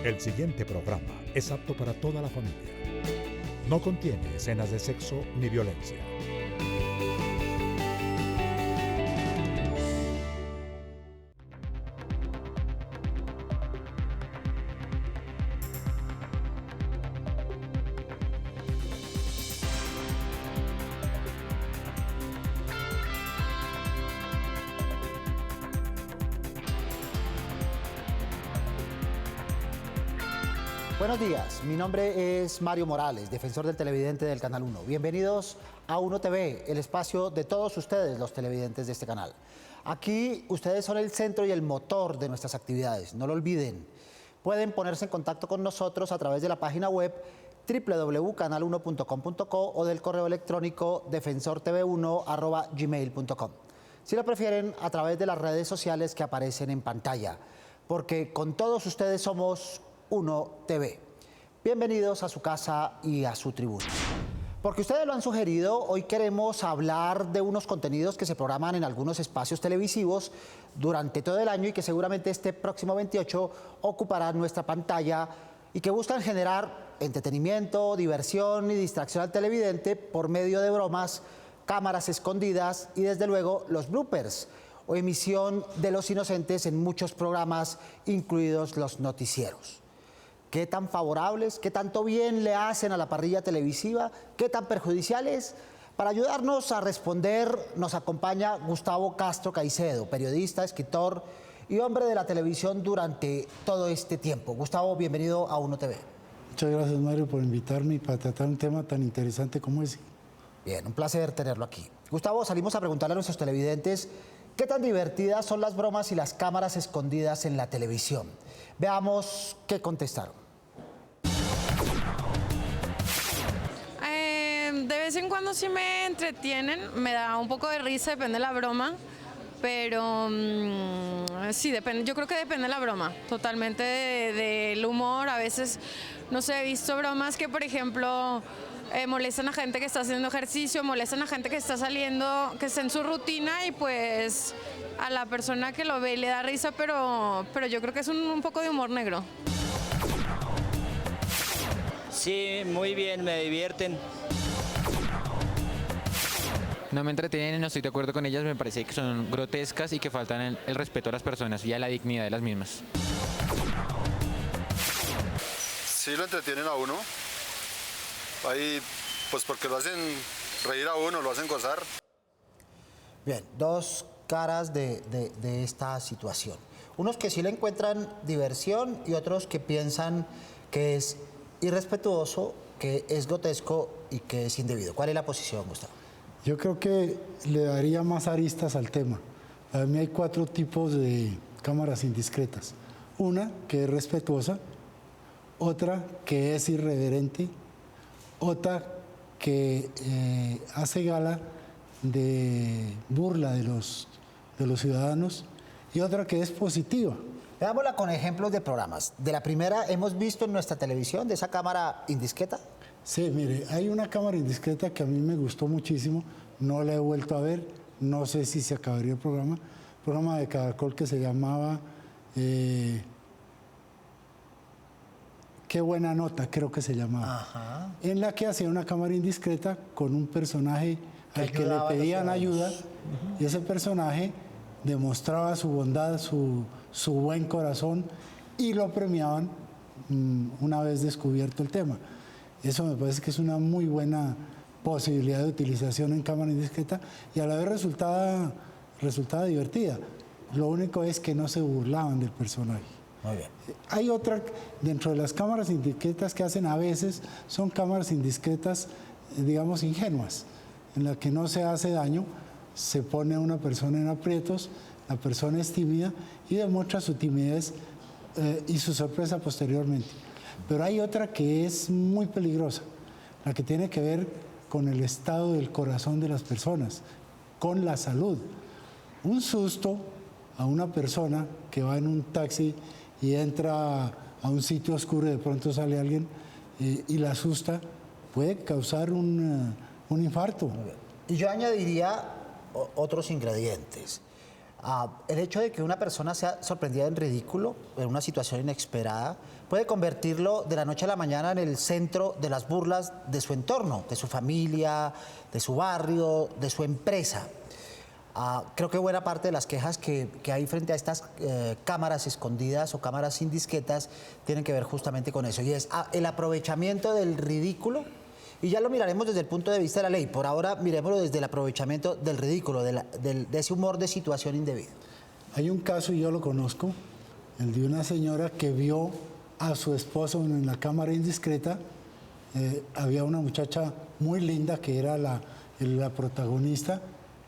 El siguiente programa es apto para toda la familia. No contiene escenas de sexo ni violencia. Buenos días, mi nombre es Mario Morales, defensor del televidente del Canal 1. Bienvenidos a 1 TV, el espacio de todos ustedes, los televidentes de este canal. Aquí ustedes son el centro y el motor de nuestras actividades, no lo olviden. Pueden ponerse en contacto con nosotros a través de la página web www.canal1.com.co o del correo electrónico defensortv1@gmail.com. Si lo prefieren, a través de las redes sociales que aparecen en pantalla, porque con todos ustedes somos 1 TV. Bienvenidos a su casa y a su tribuna. Porque ustedes lo han sugerido, hoy queremos hablar de unos contenidos que se programan en algunos espacios televisivos durante todo el año y que seguramente este próximo 28 ocuparán nuestra pantalla y que buscan generar entretenimiento, diversión y distracción al televidente por medio de bromas, cámaras escondidas y desde luego los bloopers o emisión de los inocentes en muchos programas, incluidos los noticieros. ¿Qué tan favorables, qué tanto bien le hacen a la parrilla televisiva, qué tan perjudiciales? Para ayudarnos a responder nos acompaña Gustavo Castro Caicedo, periodista, escritor y hombre de la televisión durante todo este tiempo. Gustavo, bienvenido a 1 TV. Muchas gracias, Mario, por invitarme y para tratar un tema tan interesante como ese. Bien, un placer tenerlo aquí. Gustavo, salimos a preguntarle a nuestros televidentes qué tan divertidas son las bromas y las cámaras escondidas en la televisión. Veamos qué contestaron. De vez en cuando sí me entretienen, me da un poco de risa, depende de la broma, pero sí, depende, yo creo que depende de la broma, totalmente del humor. A veces, no sé, he visto bromas que, por ejemplo, molestan a gente que está haciendo ejercicio, molestan a gente que está saliendo, que está en su rutina y pues a la persona que lo ve le da risa, pero yo creo que es un poco de humor negro. Sí, muy bien, me divierten. No me entretienen, no estoy de acuerdo con ellas, me parece que son grotescas y que faltan el respeto a las personas y a la dignidad de las mismas. Sí lo entretienen a uno, ahí pues porque lo hacen reír a uno, lo hacen gozar. Bien, dos caras de esta situación. Unos que sí le encuentran diversión y otros que piensan que es irrespetuoso, que es grotesco y que es indebido. ¿Cuál es la posición, Gustavo? Yo creo que le daría más aristas al tema. Para mí hay 4 tipos de cámaras indiscretas. Una que es respetuosa, otra que es irreverente, otra que hace gala de burla de los ciudadanos y otra que es positiva. Veámosla con ejemplos de programas. De la primera hemos visto en nuestra televisión, de esa cámara indiscreta. Sí, mire, hay una cámara indiscreta que a mí me gustó muchísimo, no la he vuelto a ver, no sé si se acabaría el programa de Caracol que se llamaba Qué buena nota, creo que se llamaba. Ajá. En la que hacía una cámara indiscreta con un personaje al que le pedían ayuda y ese personaje demostraba su bondad, su buen corazón y lo premiaban una vez descubierto el tema. Eso me parece que es una muy buena posibilidad de utilización en cámara indiscreta y a la vez resultaba divertida. Lo único es que no se burlaban del personaje. Muy bien. Hay otra, dentro de las cámaras indiscretas que hacen a veces, son cámaras indiscretas, digamos, ingenuas, en las que no se hace daño, se pone a una persona en aprietos, la persona es tímida y demuestra su timidez y su sorpresa posteriormente. Pero hay otra que es muy peligrosa, la que tiene que ver con el estado del corazón de las personas, con la salud. Un susto a una persona que va en un taxi y entra a un sitio oscuro y de pronto sale alguien y la asusta, puede causar un infarto. Y yo añadiría otros ingredientes. El hecho de que una persona sea sorprendida en ridículo, en una situación inesperada, puede convertirlo de la noche a la mañana en el centro de las burlas de su entorno, de su familia, de su barrio, de su empresa. Creo que buena parte de las quejas que hay frente a estas cámaras escondidas o cámaras sin disquetas tienen que ver justamente con eso, y es el aprovechamiento del ridículo, y ya lo miraremos desde el punto de vista de la ley. Por ahora miremoslo desde el aprovechamiento del ridículo, de ese humor de situación indebida. Hay un caso, y yo lo conozco, el de una señora que vio a su esposo en la cámara indiscreta. Había una muchacha muy linda que era la protagonista,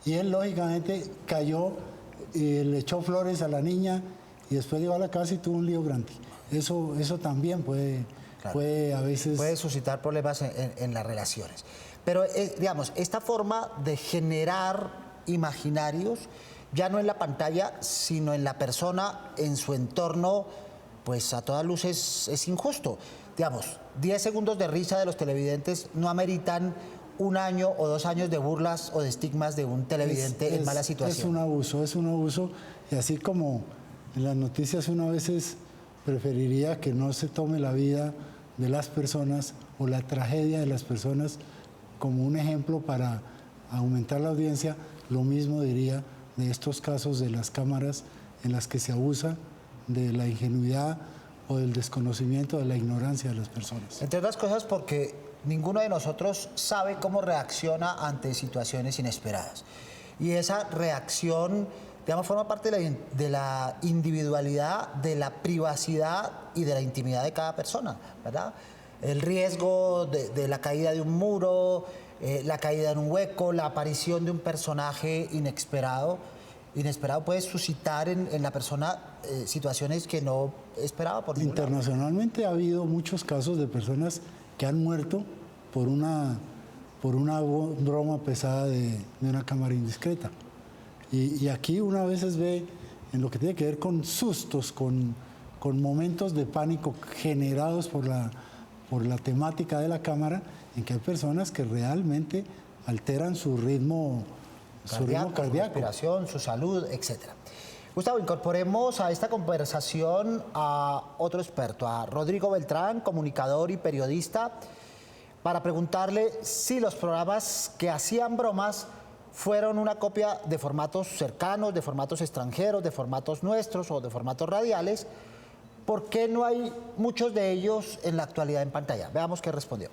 y él lógicamente cayó y le echó flores a la niña, y después llegó a la casa y tuvo un lío grande. Eso también puede a veces... Puede suscitar problemas en las relaciones. Pero, digamos, esta forma de generar imaginarios, ya no en la pantalla, sino en la persona, en su entorno, pues a todas luces es injusto. Digamos, 10 segundos de risa de los televidentes no ameritan 1 año o 2 años de burlas o de estigmas de un televidente en mala situación. Es un abuso, y así como en las noticias uno a veces preferiría que no se tome la vida de las personas o la tragedia de las personas como un ejemplo para aumentar la audiencia, lo mismo diría de estos casos de las cámaras en las que se abusa de la ingenuidad o del desconocimiento, de la ignorancia de las personas. Entre otras cosas porque ninguno de nosotros sabe cómo reacciona ante situaciones inesperadas. Y esa reacción, digamos, forma parte de la individualidad, de la privacidad y de la intimidad de cada persona, ¿verdad? El riesgo de la caída de un muro, la caída en un hueco, la aparición de un personaje inesperado puede suscitar en la persona situaciones que no esperaba por ningún lado. Internacionalmente ha habido muchos casos de personas que han muerto por una broma pesada de una cámara indiscreta. Y aquí uno a veces ve, en lo que tiene que ver con sustos, con momentos de pánico generados por la temática de la cámara, en que hay personas que realmente alteran su ritmo cardíaco, su respiración, su salud, etc. Gustavo, incorporemos a esta conversación a otro experto, a Rodrigo Beltrán, comunicador y periodista, para preguntarle si los programas que hacían bromas fueron una copia de formatos cercanos, de formatos extranjeros, de formatos nuestros o de formatos radiales. ¿Por qué no hay muchos de ellos en la actualidad en pantalla? Veamos qué respondió.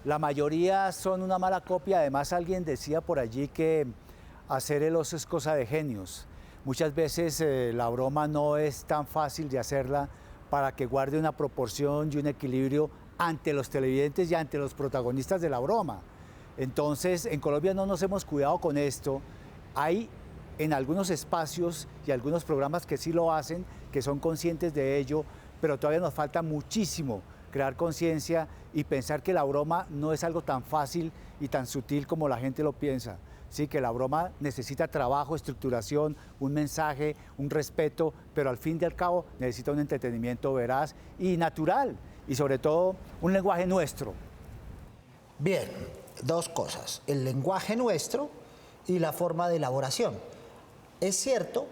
La mayoría son una mala copia. Además, alguien decía por allí que hacer el oso es cosa de genios. Muchas veces la broma no es tan fácil de hacerla para que guarde una proporción y un equilibrio ante los televidentes y ante los protagonistas de la broma. Entonces, en Colombia no nos hemos cuidado con esto. Hay en algunos espacios y algunos programas que sí lo hacen, que son conscientes de ello, pero todavía nos falta muchísimo crear conciencia y pensar que la broma no es algo tan fácil y tan sutil como la gente lo piensa. Sí, que la broma necesita trabajo, estructuración, un mensaje, un respeto, pero al fin y al cabo necesita un entretenimiento veraz y natural, y sobre todo un lenguaje nuestro. Bien, 2 cosas, el lenguaje nuestro y la forma de elaboración. Es cierto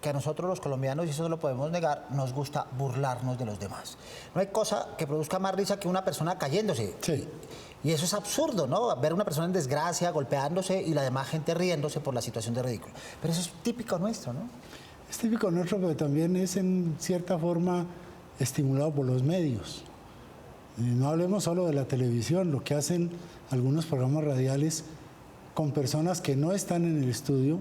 que a nosotros los colombianos, y eso no lo podemos negar, nos gusta burlarnos de los demás. No hay cosa que produzca más risa que una persona cayéndose. Sí. Y eso es absurdo, ¿no? Ver a una persona en desgracia, golpeándose y la demás gente riéndose por la situación de ridículo. Pero eso es típico nuestro, ¿no? Es típico nuestro, pero también es en cierta forma estimulado por los medios. No hablemos solo de la televisión, lo que hacen algunos programas radiales con personas que no están en el estudio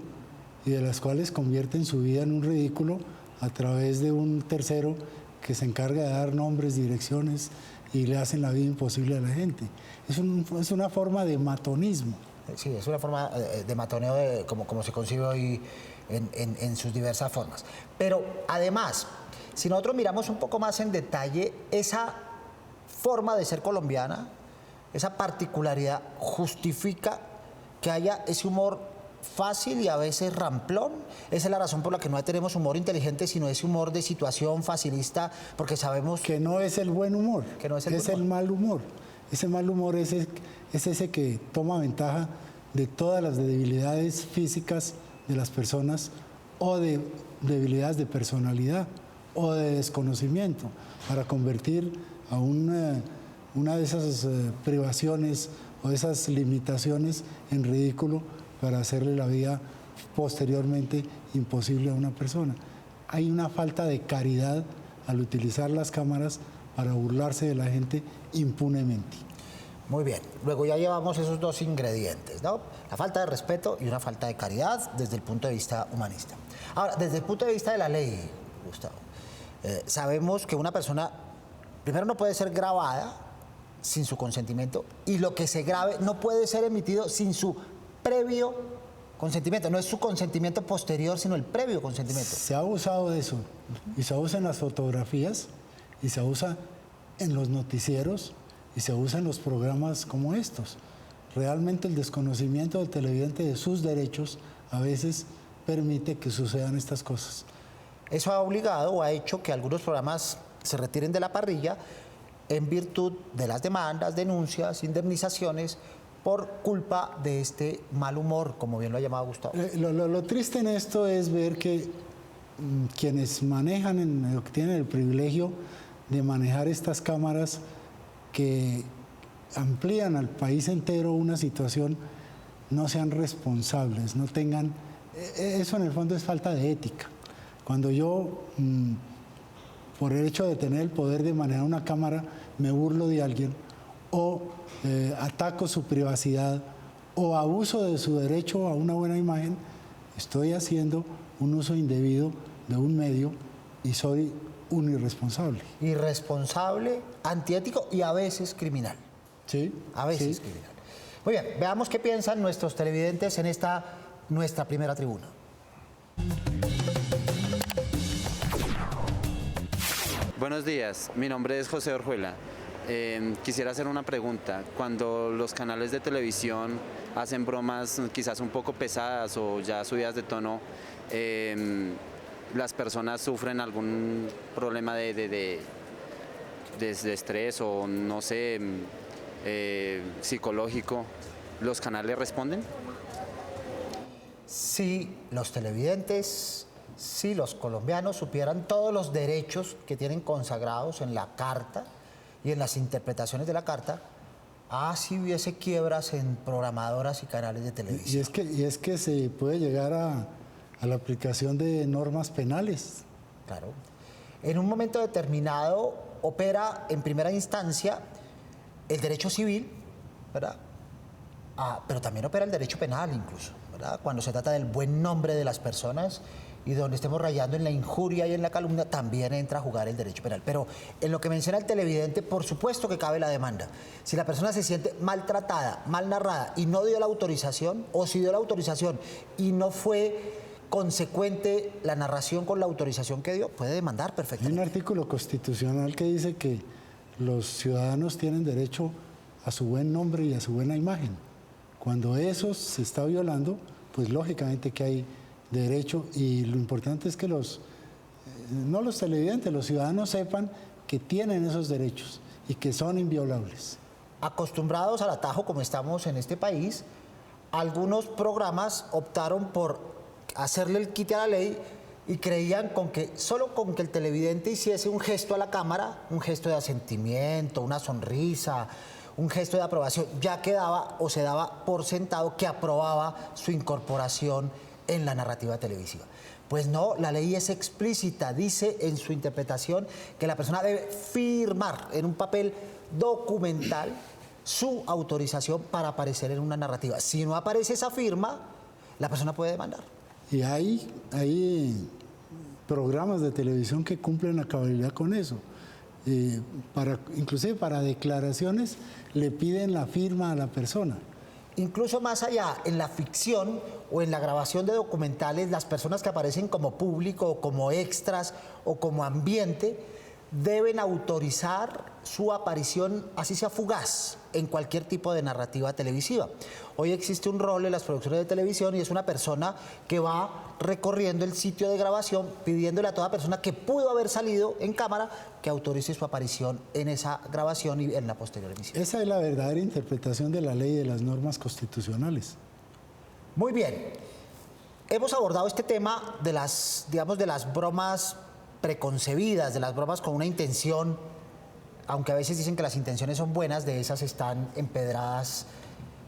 y de las cuales convierten su vida en un ridículo a través de un tercero que se encarga de dar nombres, direcciones y le hacen la vida imposible a la gente. Es una forma de matonismo. Sí, es una forma de matoneo como se concibe hoy en sus diversas formas. Pero además, si nosotros miramos un poco más en detalle, esa forma de ser colombiana, esa particularidad justifica que haya ese humor fácil y a veces ramplón. Esa es la razón por la que no tenemos humor inteligente, sino ese humor de situación facilista, porque sabemos que no es el buen humor, que no es el mal humor. Ese mal humor es ese que toma ventaja de todas las debilidades físicas de las personas o de debilidades de personalidad o de desconocimiento para convertir a una de esas privaciones o esas limitaciones en ridículo para hacerle la vida posteriormente imposible a una persona. Hay una falta de caridad al utilizar las cámaras para burlarse de la gente impunemente. Muy bien, luego ya llevamos esos dos ingredientes, ¿no? La falta de respeto y una falta de caridad desde el punto de vista humanista. Ahora, desde el punto de vista de la ley, Gustavo, sabemos que una persona, primero, no puede ser grabada sin su consentimiento, y lo que se grabe no puede ser emitido sin su previo consentimiento. No es su consentimiento posterior, sino el previo consentimiento. Se ha abusado de eso, y se usa en las fotografías, y se usa en los noticieros, y se usa en los programas como estos. Realmente el desconocimiento del televidente de sus derechos a veces permite que sucedan estas cosas. Eso ha obligado o ha hecho que algunos programas se retiren de la parrilla en virtud de las demandas, denuncias, indemnizaciones por culpa de este mal humor, como bien lo ha llamado Gustavo. Lo triste en esto es ver que quienes manejan, que tienen el privilegio de manejar estas cámaras que amplían al país entero una situación, no sean responsables, no tengan... Eso en el fondo es falta de ética. Cuando yo, por el hecho de tener el poder de manejar una cámara, me burlo de alguien o ataco su privacidad o abuso de su derecho a una buena imagen, estoy haciendo un uso indebido de un medio y soy un irresponsable. Irresponsable, antiético y a veces criminal. Sí. A veces sí. criminal. Muy bien, veamos qué piensan nuestros televidentes en esta nuestra primera tribuna. Buenos días, mi nombre es José Orjuela. Quisiera hacer una pregunta. Cuando los canales de televisión hacen bromas quizás un poco pesadas o ya subidas de tono, las personas sufren algún problema de estrés o no sé, psicológico, ¿los canales responden? Si los televidentes, si los colombianos supieran todos los derechos que tienen consagrados en la Carta y en las interpretaciones de la Carta, si hubiese quiebras en programadoras y canales de televisión. Y es que se puede llegar a la aplicación de normas penales. Claro. En un momento determinado opera en primera instancia el derecho civil, ¿verdad? Pero también opera el derecho penal incluso, ¿verdad? Cuando se trata del buen nombre de las personas y donde estemos rayando en la injuria y en la calumnia, también entra a jugar el derecho penal. Pero en lo que menciona el televidente, por supuesto que cabe la demanda. Si la persona se siente maltratada, mal narrada y no dio la autorización, o si dio la autorización y no fue consecuente la narración con la autorización que dio, puede demandar perfectamente. Hay un artículo constitucional que dice que los ciudadanos tienen derecho a su buen nombre y a su buena imagen. Cuando eso se está violando, pues lógicamente que hay derecho, y lo importante es que no los televidentes, los ciudadanos sepan que tienen esos derechos y que son inviolables. Acostumbrados al atajo como estamos en este país, algunos programas optaron por hacerle el quite a la ley y creían solo con que el televidente hiciese un gesto a la cámara, un gesto de asentimiento, una sonrisa, un gesto de aprobación, ya quedaba o se daba por sentado que aprobaba su incorporación en la narrativa televisiva. Pues no, la ley es explícita, dice en su interpretación que la persona debe firmar en un papel documental su autorización para aparecer en una narrativa. Si no aparece esa firma, la persona puede demandar. Y hay programas de televisión que cumplen a cabalidad con eso. Inclusive para declaraciones le piden la firma a la persona. Incluso más allá, en la ficción o en la grabación de documentales, las personas que aparecen como público o como extras o como ambiente deben autorizar su aparición, así sea fugaz, en cualquier tipo de narrativa televisiva. Hoy existe un rol en las producciones de televisión y es una persona que va recorriendo el sitio de grabación pidiéndole a toda persona que pudo haber salido en cámara que autorice su aparición en esa grabación y en la posterior emisión. Esa es la verdadera interpretación de la ley y de las normas constitucionales. Muy bien. Hemos abordado este tema de las, digamos, de las bromas preconcebidas, de las bromas con una intención, aunque a veces dicen que las intenciones son buenas, de esas están empedradas,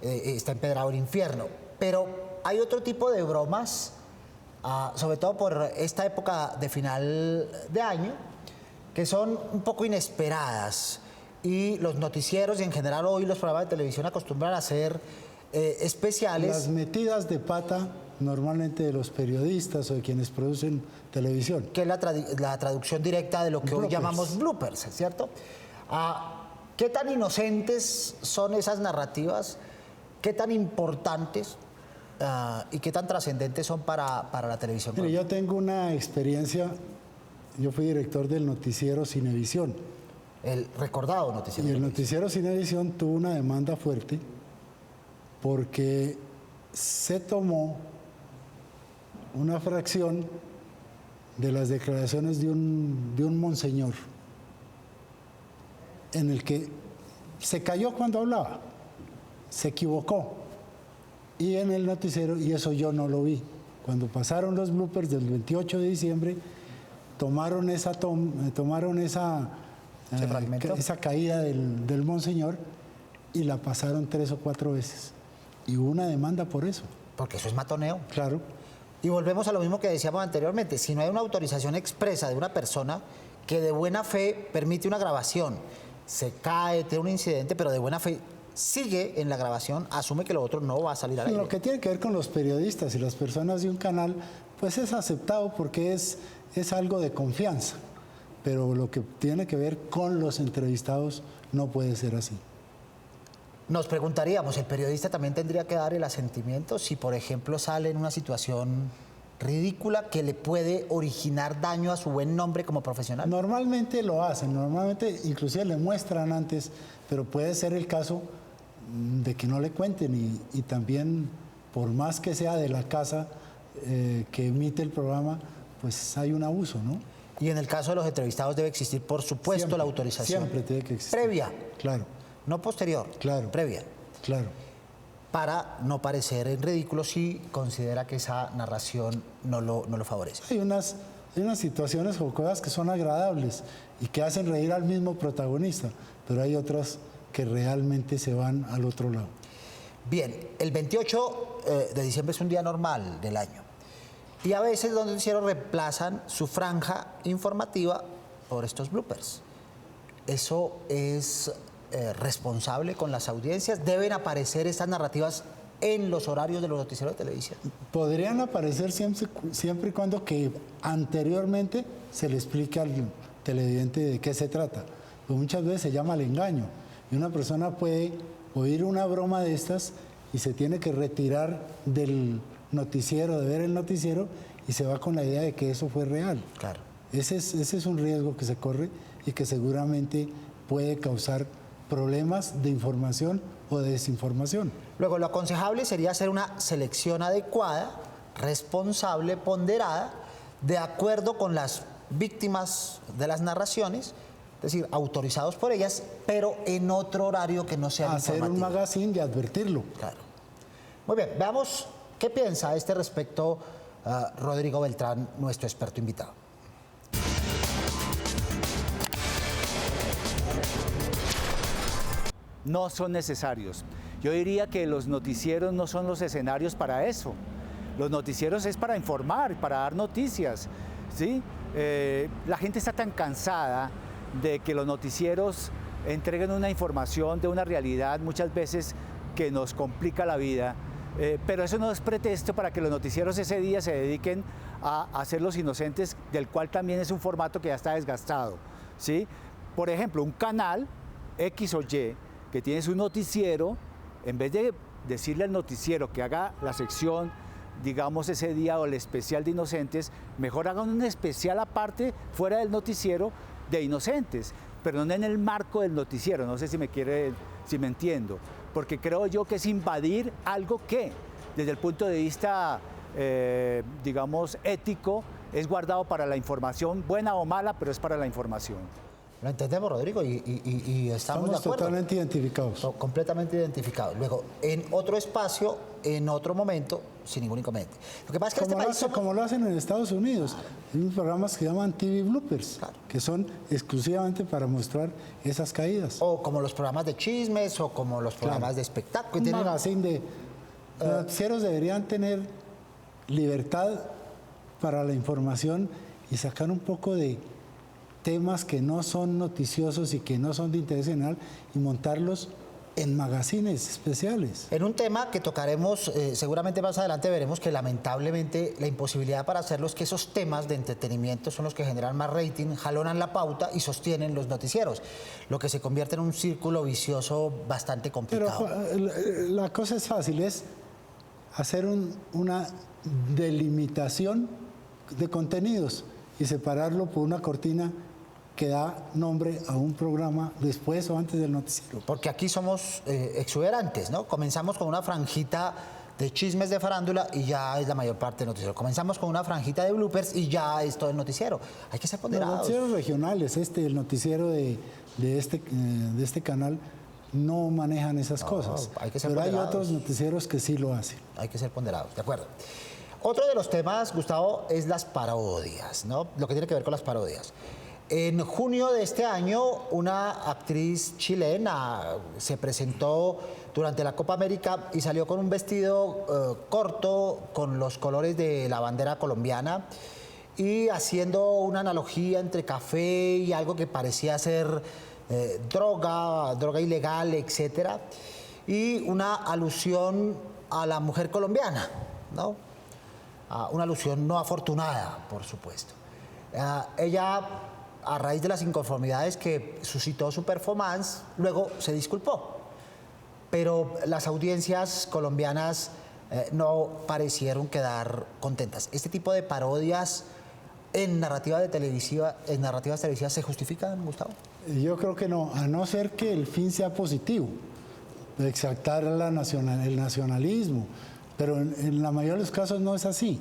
está empedrado el infierno. Pero hay otro tipo de bromas, sobre todo por esta época de final de año, que son un poco inesperadas. Y los noticieros y en general hoy los programas de televisión acostumbran a hacer especiales. Las metidas de pata normalmente de los periodistas o de quienes producen televisión. Que es la traducción directa de lo que hoy llamamos bloopers, ¿cierto? ¿Qué tan inocentes son esas narrativas? ¿Qué tan importantes y qué tan trascendentes son para la televisión? Mire, yo tengo una experiencia, yo fui director del noticiero Cinevisión. El recordado noticiero. Y el noticiero Cinevisión tuvo una demanda fuerte porque se tomó una fracción de las declaraciones de un monseñor en el que se cayó cuando hablaba, se equivocó, y en el noticiero, y eso yo no lo vi, cuando pasaron los bloopers del 28 de diciembre, tomaron esa caída del monseñor y la pasaron 3 o 4 veces, y hubo una demanda por eso. Porque eso es matoneo. Claro. Y volvemos a lo mismo que decíamos anteriormente, si no hay una autorización expresa de una persona que de buena fe permite una grabación, se cae, tiene un incidente, pero de buena fe sigue en la grabación, asume que lo otro no va a salir al aire. Lo que tiene que ver con los periodistas y las personas de un canal, pues es aceptado porque es algo de confianza, pero lo que tiene que ver con los entrevistados no puede ser así. Nos preguntaríamos, ¿el periodista también tendría que dar el asentimiento si, por ejemplo, sale en una situación ridícula que le puede originar daño a su buen nombre como profesional? Normalmente lo hacen, normalmente inclusive le muestran antes, pero puede ser el caso de que no le cuenten y también, por más que sea de la casa que emite el programa, pues hay un abuso, ¿no? Y en el caso de los entrevistados debe existir, por supuesto, siempre, la autorización. Siempre tiene que existir. Previa. Claro. No posterior. Claro. Previa. Claro. Para no parecer en ridículo si considera que esa narración no lo favorece. Hay unas situaciones jocosas que son agradables y que hacen reír al mismo protagonista, pero hay otras que realmente se van al otro lado. Bien, el 28 de diciembre es un día normal del año y a veces los noticieros reemplazan su franja informativa por estos bloopers. Eso es responsable con las audiencias. ¿Deben aparecer estas narrativas en los horarios de los noticieros de televisión? Podrían aparecer siempre y cuando que anteriormente se le explique al televidente de qué se trata. Pues muchas veces se llama el engaño y una persona puede oír una broma de estas y se tiene que retirar del noticiero, de ver el noticiero, y se va con la idea de que eso fue real. Claro. Ese es un riesgo que se corre y que seguramente puede causar problemas de información o de desinformación. Luego, lo aconsejable sería hacer una selección adecuada, responsable, ponderada, de acuerdo con las víctimas de las narraciones, es decir, autorizados por ellas, pero en otro horario que no sea hacer informativo. Un magazine y advertirlo. Claro. Muy bien, veamos qué piensa a este respecto Rodrigo Beltrán, nuestro experto invitado. No son necesarios. Yo diría que los noticieros no son los escenarios para eso. Los noticieros es para informar, para dar noticias, ¿sí? La gente está tan cansada de que los noticieros entreguen una información de una realidad muchas veces que nos complica la vida, pero eso no es pretexto para que los noticieros ese día se dediquen a hacer los inocentes, del cual también es un formato que ya está desgastado, ¿sí? Por ejemplo, un canal X o Y que tiene su noticiero, en vez de decirle al noticiero que haga la sección, digamos, ese día o el especial de inocentes, mejor hagan un especial aparte fuera del noticiero de inocentes, pero no en el marco del noticiero. No sé si me entiendo, porque creo yo que es invadir algo que, desde el punto de vista, digamos, ético, es guardado para la información, buena o mala, pero es para la información. Lo entendemos, Rodrigo, y estamos de acuerdo. Totalmente identificados. Completamente identificados. Luego, en otro espacio, en otro momento, sin ningún inconveniente. Lo que pasa es que como lo hacen en Estados Unidos. Hay unos programas que llaman TV Bloopers, que son exclusivamente para mostrar esas caídas. O como los programas de chismes, o como los programas de espectáculos. Un magazine de... Los noticieros deberían tener libertad para la información y sacar un poco de temas que no son noticiosos y que no son de interés general y montarlos en magazines especiales. En un tema que tocaremos seguramente más adelante, veremos que lamentablemente la imposibilidad para hacerlo es que esos temas de entretenimiento son los que generan más rating, jalonan la pauta y sostienen los noticieros, lo que se convierte en un círculo vicioso bastante complicado. Pero la cosa es fácil, es hacer una delimitación de contenidos y separarlo por una cortina que da nombre a un programa después o antes del noticiero. Porque aquí somos exuberantes, ¿no? Comenzamos con una franjita de chismes de farándula y ya es la mayor parte del noticiero. Comenzamos con una franjita de bloopers y ya es todo el noticiero. Hay que ser ponderados. Los noticieros regionales, el noticiero de este canal, no manejan esas cosas. Hay que ser Pero ponderados. hay otros noticieros que sí lo hacen. Hay que ser ponderados, de acuerdo. Otro de los temas, Gustavo, es las parodias, ¿no? Lo que tiene que ver con las parodias. En junio de este año, una actriz chilena se presentó durante la Copa América y salió con un vestido corto con los colores de la bandera colombiana y haciendo una analogía entre café y algo que parecía ser droga ilegal, etcétera, y una alusión a la mujer colombiana, ¿no? Una alusión no afortunada, por supuesto. Ella, a raíz de las inconformidades que suscitó su performance, luego se disculpó. Pero las audiencias colombianas no parecieron quedar contentas. ¿Este tipo de parodias en narrativas televisivas se justifican, Gustavo? Yo creo que no, a no ser que el fin sea positivo, de exaltar el nacionalismo, pero en la mayoría de los casos no es así.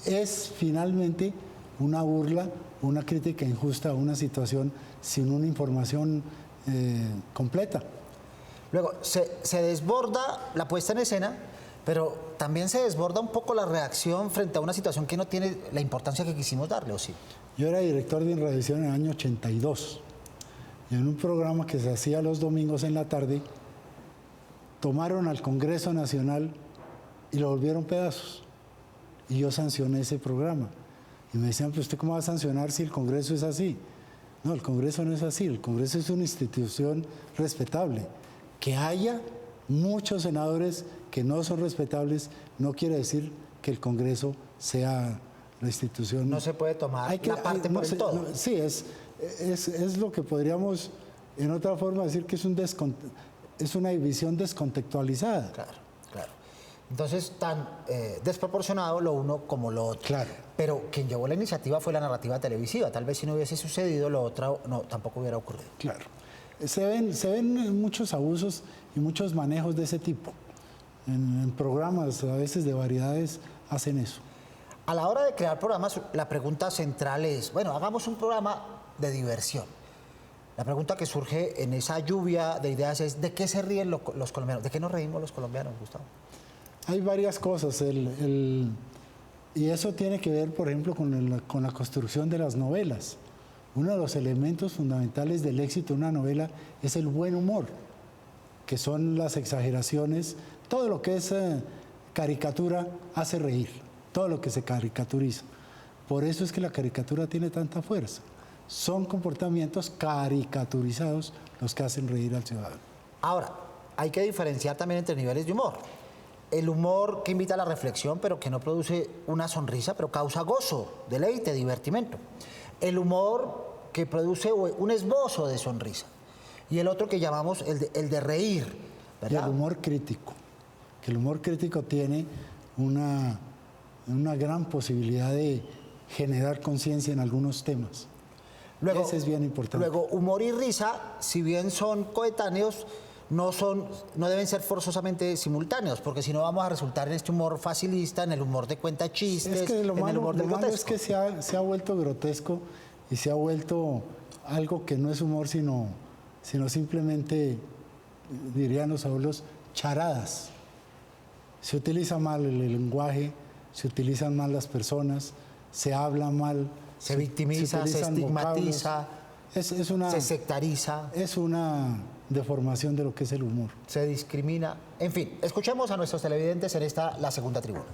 Es finalmente una burla, una crítica injusta a una situación sin una información completa. Luego, se desborda la puesta en escena, pero también se desborda un poco la reacción frente a una situación que no tiene la importancia que quisimos darle, ¿o sí? Yo era director de Inravisión en el año 82 y en un programa que se hacía los domingos en la tarde, tomaron al Congreso Nacional y lo volvieron pedazos. Y yo sancioné ese programa. Y me decían, pues ¿usted cómo va a sancionar si el Congreso es así? No, el Congreso no es así. El Congreso es una institución respetable. Que haya muchos senadores que no son respetables no quiere decir que el Congreso sea la institución. No se puede tomar la parte por el todo. Sí, es lo que podríamos, en otra forma, decir que es una división descontextualizada. Claro. Entonces, tan desproporcionado lo uno como lo otro. Claro. Pero quien llevó la iniciativa fue la narrativa televisiva. Tal vez si no hubiese sucedido, lo otro tampoco hubiera ocurrido. Claro. Se ven muchos abusos y muchos manejos de ese tipo. En programas, a veces de variedades, hacen eso. A la hora de crear programas, la pregunta central es, bueno, hagamos un programa de diversión. La pregunta que surge en esa lluvia de ideas es, ¿de qué se ríen los colombianos? ¿De qué nos reímos los colombianos, Gustavo? Hay varias cosas, y eso tiene que ver, por ejemplo, con la construcción de las novelas. Uno de los elementos fundamentales del éxito de una novela es el buen humor, que son las exageraciones. Todo lo que es caricatura hace reír, todo lo que se caricaturiza. Por eso es que la caricatura tiene tanta fuerza. Son comportamientos caricaturizados los que hacen reír al ciudadano. Ahora, hay que diferenciar también entre niveles de humor. El humor que invita a la reflexión, pero que no produce una sonrisa, pero causa gozo, deleite, divertimento. El humor que produce un esbozo de sonrisa. Y el otro que llamamos el de reír, ¿verdad? Y el humor crítico. Que el humor crítico tiene una gran posibilidad de generar conciencia en algunos temas. Ese es bien importante. Luego, humor y risa, si bien son coetáneos, no deben ser forzosamente simultáneos, porque si no vamos a resultar en este humor facilista, en el humor de cuenta chistes, Es que lo en el humor del malo es grotesco. que se ha vuelto grotesco y se ha vuelto algo que no es humor, sino simplemente, dirían los abuelos, charadas. Se utiliza mal el lenguaje, se utilizan mal las personas, se habla mal. Se victimiza, se utilizan estigmatiza, vocablos. se sectariza. Es una deformación de lo que es el humor. Se discrimina. En fin, escuchemos a nuestros televidentes en la segunda tribuna.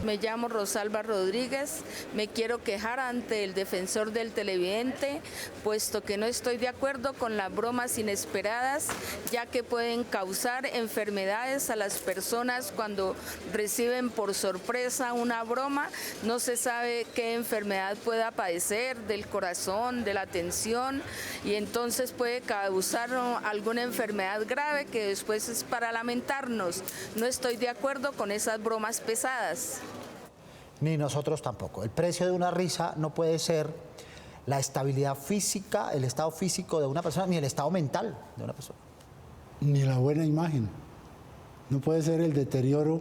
Me llamo Rosalba Rodríguez, me quiero quejar ante el defensor del televidente, puesto que no estoy de acuerdo con las bromas inesperadas, ya que pueden causar enfermedades a las personas cuando reciben por sorpresa una broma. No se sabe qué enfermedad pueda padecer, del corazón, de la tensión, y entonces puede causar alguna enfermedad grave que después es para lamentarnos. No estoy de acuerdo con esas bromas pesadas. Ni nosotros tampoco. El precio de una risa no puede ser la estabilidad física, el estado físico de una persona, ni el estado mental de una persona. Ni la buena imagen. No puede ser el deterioro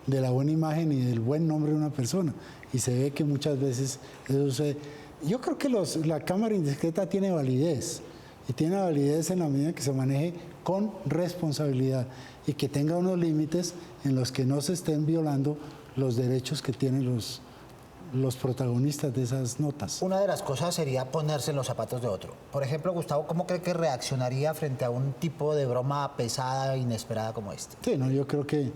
de la buena imagen y del buen nombre de una persona. Y se ve que muchas veces eso sucede. Yo creo que la cámara indiscreta tiene validez. Y tiene validez en la medida que se maneje con responsabilidad y que tenga unos límites en los que no se estén violando los derechos que tienen los protagonistas de esas notas. Una de las cosas sería ponerse en los zapatos de otro. Por ejemplo, Gustavo, ¿cómo cree que reaccionaría frente a un tipo de broma pesada e inesperada como este? Sí, no, yo creo que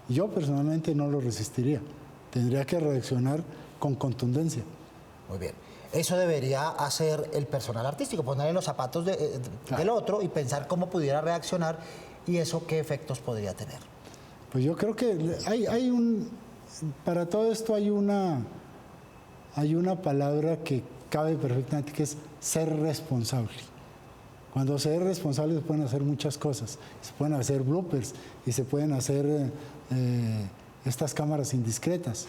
yo personalmente no lo resistiría. Tendría que reaccionar con contundencia. Muy bien. Eso debería hacer el personal artístico, ponerle los zapatos del otro y pensar cómo pudiera reaccionar y eso qué efectos podría tener. Pues yo creo que para todo esto hay una palabra que cabe perfectamente, que es ser responsable. Cuando se es responsable se pueden hacer muchas cosas. Se pueden hacer bloopers y se pueden hacer estas cámaras indiscretas.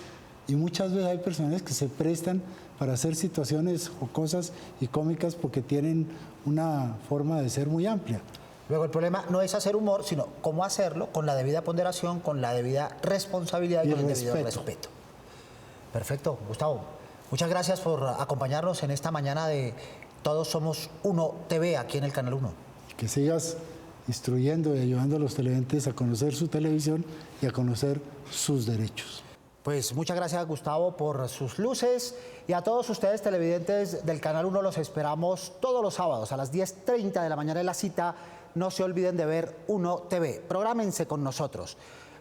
Y muchas veces hay personas que se prestan para hacer situaciones jocosas y cómicas porque tienen una forma de ser muy amplia. Luego, el problema no es hacer humor, sino cómo hacerlo con la debida ponderación, con la debida responsabilidad y con el debido respeto. Perfecto, Gustavo. Muchas gracias por acompañarnos en esta mañana de Todos Somos Uno TV aquí en el Canal 1. Que sigas instruyendo y ayudando a los televidentes a conocer su televisión y a conocer sus derechos. Pues muchas gracias, Gustavo, por sus luces, y a todos ustedes televidentes del Canal 1 los esperamos todos los sábados a las 10:30 de la mañana en la cita. No se olviden de ver Uno TV. Prográmense con nosotros.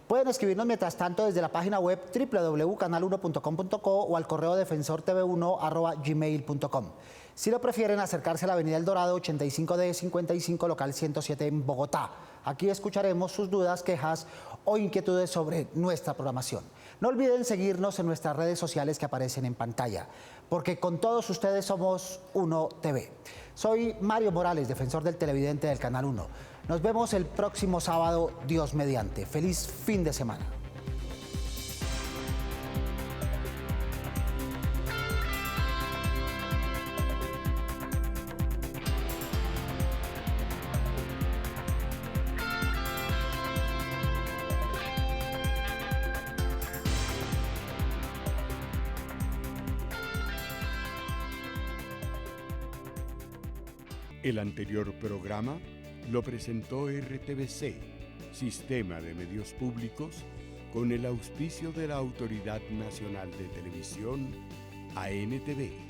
Pueden escribirnos mientras tanto desde la página web www.canal1.com.co o al correo defensortv1@gmail.com. Si lo prefieren, acercarse a la avenida El Dorado 85D 55 local 107 en Bogotá. Aquí escucharemos sus dudas, quejas o inquietudes sobre nuestra programación. No olviden seguirnos en nuestras redes sociales que aparecen en pantalla, porque con todos ustedes somos Uno TV. Soy Mario Morales, defensor del televidente del Canal 1. Nos vemos el próximo sábado, Dios mediante. Feliz fin de semana. El anterior programa lo presentó RTVC, Sistema de Medios Públicos, con el auspicio de la Autoridad Nacional de Televisión, ANTV.